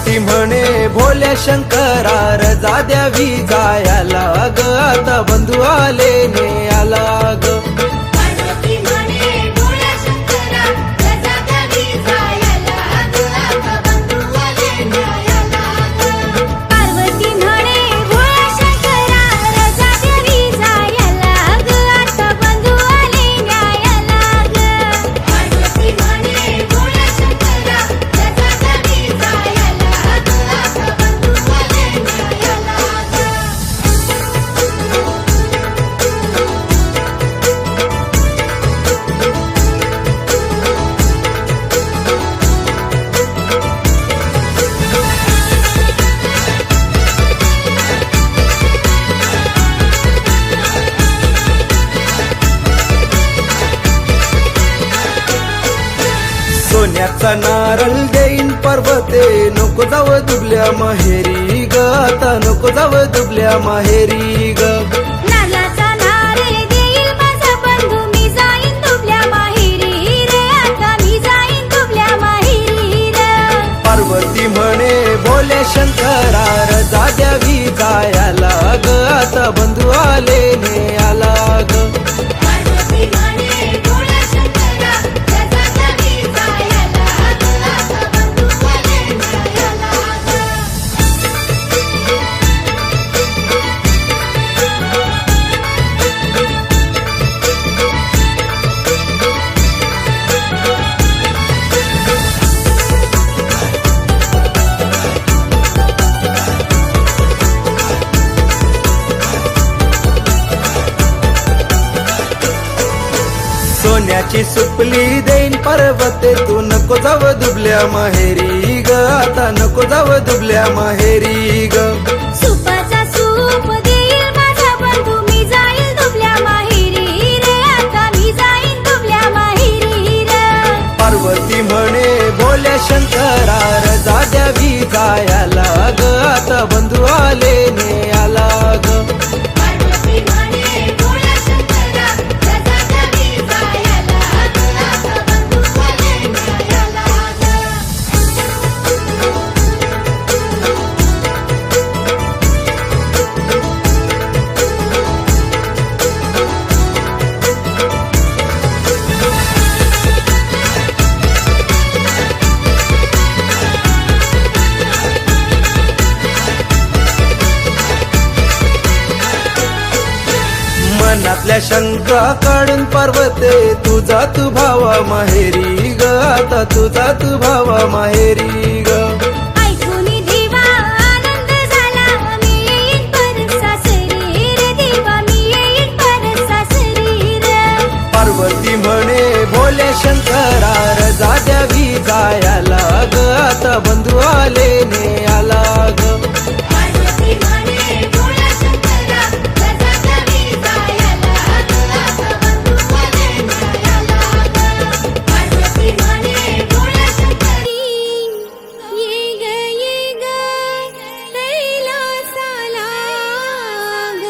पार्वती म्हणे भोल्या शंकरा रजा द्यावी जायला ग, आता बंधू आले ने आला ग. पार्वती म्हणे भोळ्या शंकरा रजा द्यावी जायला ग, आता बंधू आले न्यायाला ग. पार्वती म्हणे भोळ्या शंकरा रजा द्यावी जायला ग, आता बंधू आले न्यायाला ग. पार्वती म्हणे भोळ्या शंकरा रजा द्यावी जायला ग, आता बंधू आले न्यायाला ग. सोन्याचा नारळ देईन पर्वते नको जाव दुबल्या माहेरी ग, आता नको जाव दुबल्या माहेरी ग. नारळाचा नारळ देईल माझा बंधू मी जाईन दुबल्या माहेरी रे, आता मी जाईन दुबल्या माहेरी रे. पार्वती म्हणे भोल्या शंकरा रजा द्यावी जायला ग, आता बंधू आले ने आला ग. पार्वती म्हणे भोळ्या शंकरा रजा द्यावी जायला ग, आता बंधू आले न्यायाला ग. सोन्याची सुपली देईन पर्वते तू नको जाव दुबल्या माहेरी ग, आता नको जाव दुबल्या माहेरी ग. सुपाचा सूप देईल माझा बंधू मी जाईन दुबल्या माहेरी रे, आता मी जाईन दुबल्या माहेरी रे. पार्वती म्हणे भोल्या शंकरा रजा द्यावी जायला ग, आता बंधू आले ने आला ग. पार्वती म्हणे भोळ्या शंकरा रजा द्यावी जायला ग, आता बंधू आले न्यायाला ग. मनातल्या शंका काढून पर्वते तुझा तू भावा माहेरी ग, आता तुझा तू भावा माहेरी ग. ऐकून देवा आनंद झाला मी येईन परत सासरी रे, देवा मी येईन परत सासरी रे. पार्वती म्हणे भोल्या शंकरा रजा द्यावी जायला ग, आता बंधू आले ने आला ग. पार्वती म्हणे भोळ्या शंकरा रजा द्यावी जायला ग, आता बंधू आले न्यायाला ग. पार्वती म्हणे भोळ्या शंकरी ये ग कैलासाला ग.